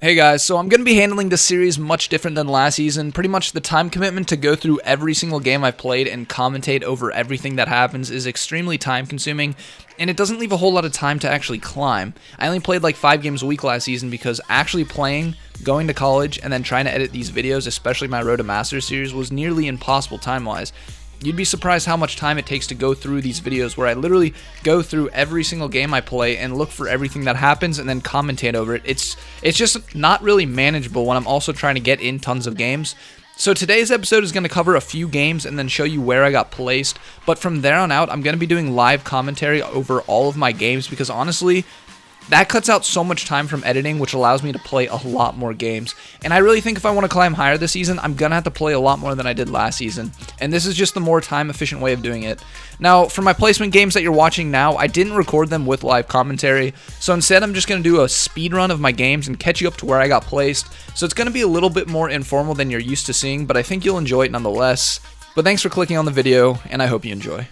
Hey guys, so I'm going to be handling this series much different than last season. Pretty much the time commitment to go through every single game I've played and commentate over everything that happens is extremely time consuming, and it doesn't leave a whole lot of time to actually climb. I only played like 5 games a week last season because actually playing, going to college, and then trying to edit these videos, especially my Road to Masters series, was nearly impossible time-wise. You'd be surprised how much time it takes to go through these videos where I literally go through every single game I play and look for everything that happens and then commentate over it. It's just not really manageable when I'm also trying to get in tons of games. So today's episode is going to cover a few games and then show you where I got placed. But from there on out, I'm going to be doing live commentary over all of my games because honestly, that cuts out so much time from editing, which allows me to play a lot more games. And I really think if I want to climb higher this season, I'm going to have to play a lot more than I did last season. And this is just the more time-efficient way of doing it. Now, for my placement games that you're watching now, I didn't record them with live commentary. So instead, I'm just going to do a speed run of my games and catch you up to where I got placed. So it's going to be a little bit more informal than you're used to seeing, but I think you'll enjoy it nonetheless. But thanks for clicking on the video, and I hope you enjoy.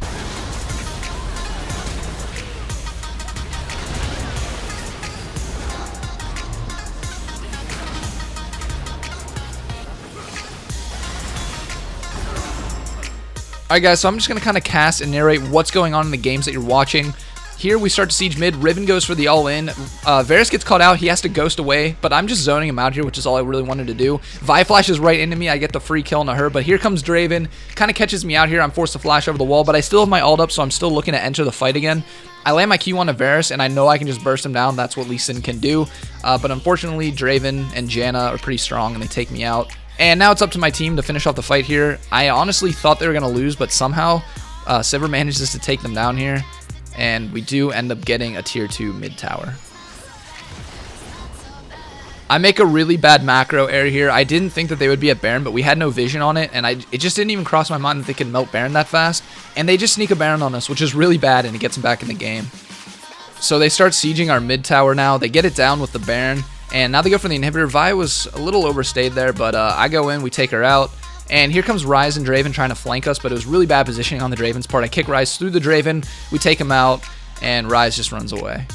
Alright guys, so I'm just going to kind of cast and narrate what's going on in the games that you're watching. Here we start to siege mid, Riven goes for the all-in, Varus gets caught out, he has to ghost away, but I'm just zoning him out here, which is all I really wanted to do. Vi flashes right into me, I get the free kill into her, but here comes Draven, kind of catches me out here, I'm forced to flash over the wall, but I still have my ult up, so I'm still looking to enter the fight again. I land my Q on a Varus, and I know I can just burst him down, that's what Lee Sin can do, but unfortunately Draven and Janna are pretty strong and they take me out. And now it's up to my team to finish off the fight here. I honestly thought they were going to lose, but somehow Sivir manages to take them down here. And we do end up getting a tier 2 mid tower. I make a really bad macro error here. I didn't think that they would be at Baron, but we had no vision on it. And it just didn't even cross my mind that they could melt Baron that fast. And they just sneak a Baron on us, which is really bad, and it gets them back in the game. So they start sieging our mid tower now. They get it down with the Baron. And now they go for the inhibitor. Vi was a little overstayed there, but I go in, we take her out. And here comes Ryze and Draven trying to flank us, but it was really bad positioning on the Draven's part. I kick Ryze through the Draven, we take him out, and Ryze just runs away.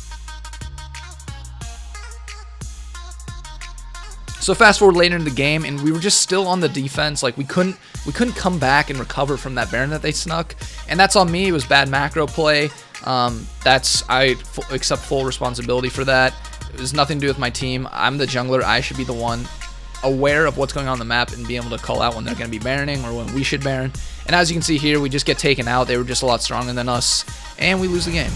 So fast forward later in the game, and we were just still on the defense. Like we couldn't come back and recover from that Baron that they snuck. And that's on me. It was bad macro play. I accept full responsibility for that. It has nothing to do with my team. I'm the jungler. I should be the one aware of what's going on the map and be able to call out when they're going to be Baroning or when we should Baron. And as you can see here, we just get taken out. They were just a lot stronger than us, and we lose the game.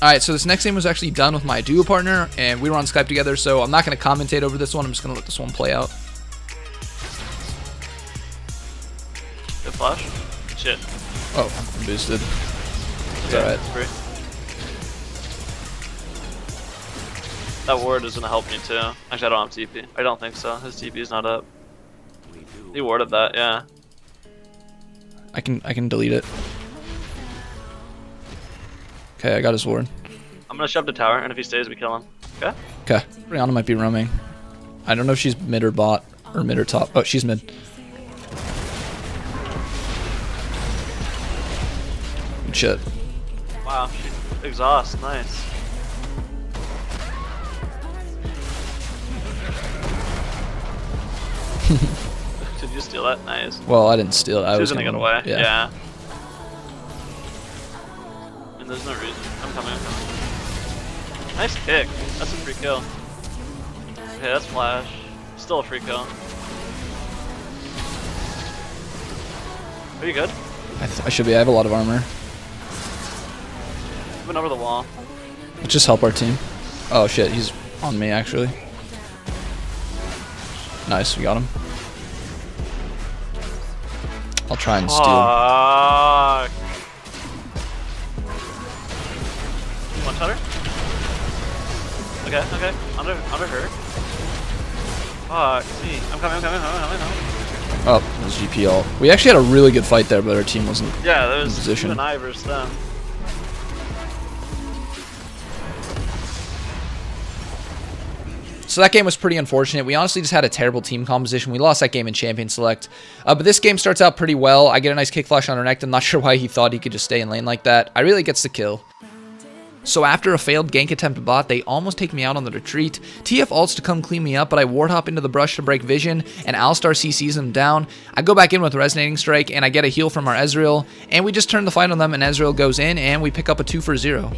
Alright, so this next game was actually done with my duo partner, and we were on Skype together, so I'm not going to commentate over this one. I'm just going to let this one play out. Good flash. Shit. Oh, I'm boosted. It's yeah, alright. It's free. That ward is gonna help me too. Actually, I don't have TP. I don't think so. His TP is not up. He warded that, yeah. I can delete it. Okay, I got his ward. I'm gonna shove the tower, and if he stays, we kill him. Okay? Okay. Brianna might be roaming. I don't know if she's mid or bot, or mid or top. Oh, she's mid. Good shit. Wow, she exhausts. Nice. Did you steal that? Nice. Well, I didn't steal it. She was gonna get away. Yeah. I mean, there's no reason. I'm coming. Nice kick. That's a free kill. Okay, that's flash. Still a free kill. Are you good? I should be. I have a lot of armor. Went over the wall. Let's just help our team. Oh shit, he's on me actually. Nice, we got him. I'll try and steal. Fuck. One shutter? Okay. Under her. Fuck me. I'm coming. Oh, it was GP ult. We actually had a really good fight there, but our team wasn't Yeah, there in was position. you and I versus them. So that game was pretty unfortunate. We honestly just had a terrible team composition. We lost that game in Champion Select. But this game starts out pretty well. I get a nice kick flash on Renekton. I'm not sure why he thought he could just stay in lane like that. I really gets the kill. So after a failed gank attempt bot, they almost take me out on the retreat. TF ults to come clean me up, but I ward hop into the brush to break vision, and Alistar CCs them down. I go back in with Resonating Strike, and I get a heal from our Ezreal, and we just turn the fight on them, and Ezreal goes in, and we pick up a 2 for 0.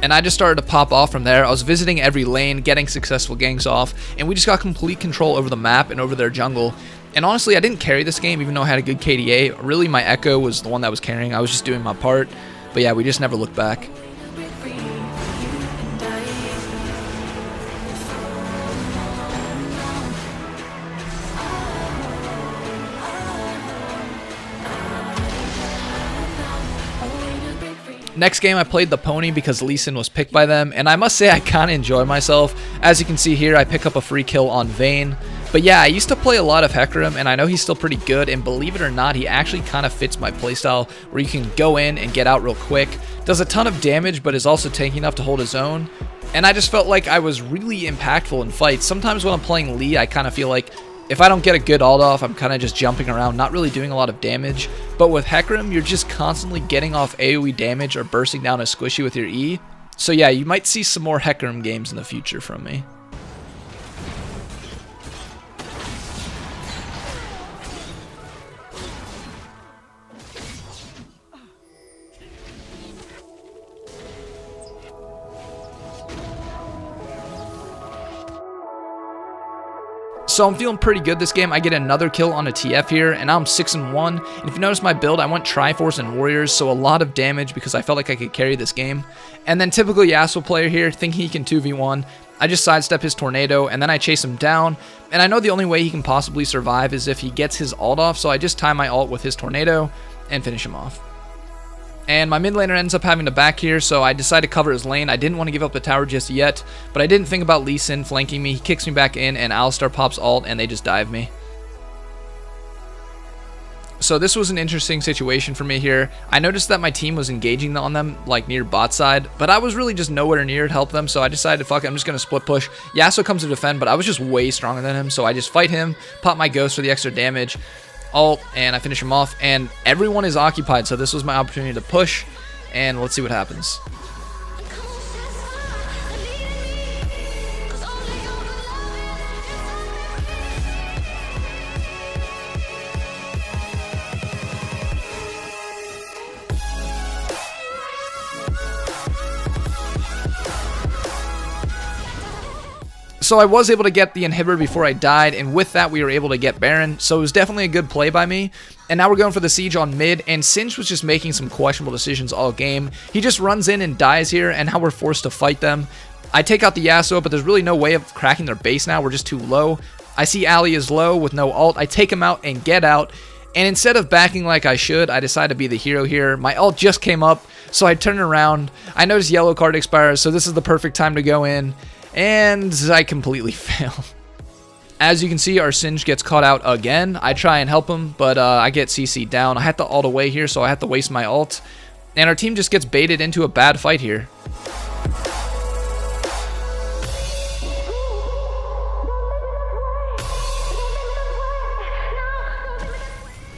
And I just started to pop off from there. I was visiting every lane, getting successful ganks off, and we just got complete control over the map and over their jungle. And honestly, I didn't carry this game even though I had a good KDA. Really, my Echo was the one that was carrying. I was just doing my part. But yeah, we just never looked back. Next game, I played the Pony because Lee Sin was picked by them, and I must say I kind of enjoy myself. As you can see here, I pick up a free kill on Vayne. But yeah, I used to play a lot of Hecarim, and I know he's still pretty good, and believe it or not, he actually kind of fits my playstyle, where you can go in and get out real quick. Does a ton of damage, but is also tanky enough to hold his own. And I just felt like I was really impactful in fights. Sometimes when I'm playing Lee, I kind of feel like if I don't get a good ult off, I'm kind of just jumping around, not really doing a lot of damage. But with Hecarim, you're just constantly getting off AoE damage or bursting down a squishy with your E. So yeah, you might see some more Hecarim games in the future from me. So I'm feeling pretty good this game. I get another kill on a TF here, and now I'm 6-1. And if you notice my build, I went Triforce and Warriors, so a lot of damage because I felt like I could carry this game. And then typical Yasuo player here, thinking he can 2v1. I just sidestep his Tornado, and then I chase him down. And I know the only way he can possibly survive is if he gets his ult off, so I just time my ult with his Tornado and finish him off. And my mid laner ends up having to back here, so I decide to cover his lane. I didn't want to give up the tower just yet, but I didn't think about Lee Sin flanking me. He kicks me back in, and Alistar pops ult, and they just dive me. So this was an interesting situation for me here. I noticed that my team was engaging on them, like near bot side, but I was really just nowhere near to help them, so I decided, fuck it, I'm just going to split push. Yasuo comes to defend, but I was just way stronger than him, so I just fight him, pop my ghost for the extra damage, ult, and I finish him off, and everyone is occupied, so this was my opportunity to push, and let's see what happens. So I was able to get the inhibitor before I died, and with that we were able to get Baron, so it was definitely a good play by me. And now we're going for the siege on mid, and Singe was just making some questionable decisions all game. He just runs in and dies here, and now we're forced to fight them. I take out the Yasuo, but there's really no way of cracking their base now, we're just too low. I see Ali is low with no ult, I take him out and get out, and instead of backing like I should, I decide to be the hero here. My ult just came up, so I turn around, I notice yellow card expires, so this is the perfect time to go in. And I completely fail. As you can see, our Singe gets caught out again. I try and help him, but I get CC'd down. I had to ult away here, so I had to waste my ult. And our team just gets baited into a bad fight here.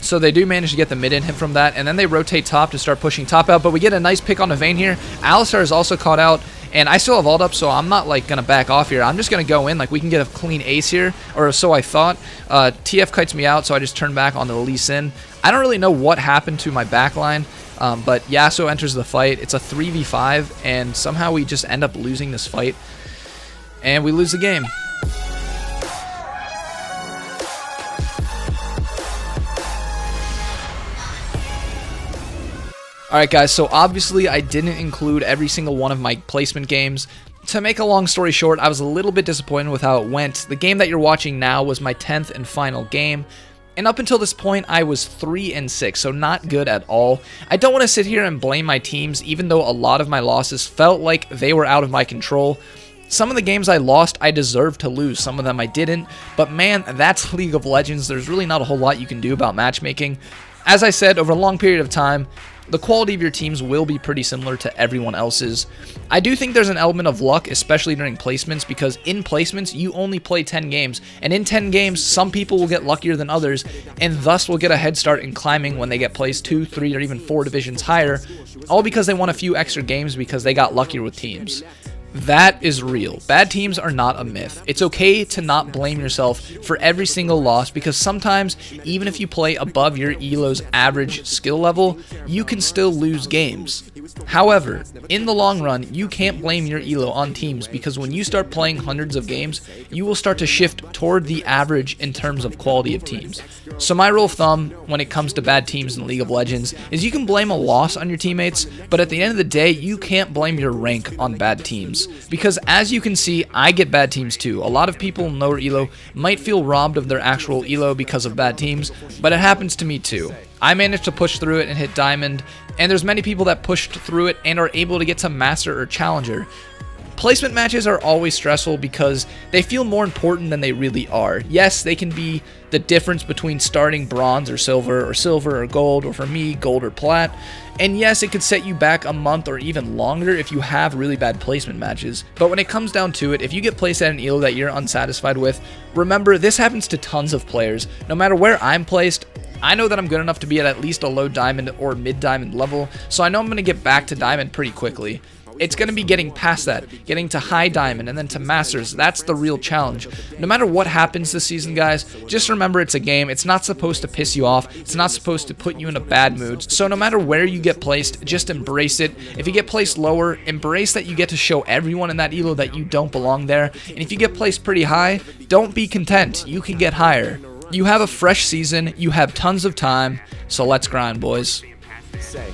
So they do manage to get the mid in him from that, and then they rotate top to start pushing top out, but we get a nice pick on the Vayne here. Alistar is also caught out, and I still have ult up, so I'm not like gonna back off here. I'm just gonna go in, like we can get a clean ace here, or so I thought. TF kites me out, so I just turn back on the Lee Sin. I don't really know what happened to my backline, but Yasuo enters the fight. It's a 3v5, and somehow we just end up losing this fight, and we lose the game. Alright guys, so obviously I didn't include every single one of my placement games. To make a long story short, I was a little bit disappointed with how it went. The game that you're watching now was my 10th and final game, and up until this point I was 3-6, so not good at all. I don't want to sit here and blame my teams, even though a lot of my losses felt like they were out of my control. Some of the games I lost, I deserved to lose. Some of them I didn't, but man, that's League of Legends. There's really not a whole lot you can do about matchmaking. As I said, over a long period of time, the quality of your teams will be pretty similar to everyone else's. I do think there's an element of luck, especially during placements, because in placements, you only play 10 games, and in 10 games, some people will get luckier than others, and thus will get a head start in climbing when they get placed 2, 3, or even 4 divisions higher, all because they won a few extra games because they got luckier with teams. That is real. Bad teams are not a myth. It's okay to not blame yourself for every single loss, because sometimes, even if you play above your ELO's average skill level, you can still lose games. However, in the long run, you can't blame your ELO on teams, because when you start playing hundreds of games, you will start to shift toward the average in terms of quality of teams. So my rule of thumb when it comes to bad teams in League of Legends is you can blame a loss on your teammates, but at the end of the day, you can't blame your rank on bad teams. Because as you can see, I get bad teams too. A lot of people in lower ELO might feel robbed of their actual ELO because of bad teams, but it happens to me too. I managed to push through it and hit Diamond, and there's many people that pushed through it and are able to get to Master or Challenger. Placement matches are always stressful because they feel more important than they really are. Yes, they can be the difference between starting bronze or silver or gold, or for me, gold or plat. And yes, it could set you back a month or even longer if you have really bad placement matches. But when it comes down to it, if you get placed at an ELO that you're unsatisfied with, remember, this happens to tons of players. No matter where I'm placed, I know that I'm good enough to be at least a low diamond or mid diamond level, so I know I'm going to get back to diamond pretty quickly. It's going to be getting past that, getting to high diamond and then to masters. That's the real challenge. No matter what happens this season, guys, just remember it's a game. It's not supposed to piss you off. It's not supposed to put you in a bad mood. So no matter where you get placed, just embrace it. If you get placed lower, embrace that you get to show everyone in that ELO that you don't belong there. And if you get placed pretty high, don't be content. You can get higher. You have a fresh season. You have tons of time. So let's grind, boys. Say.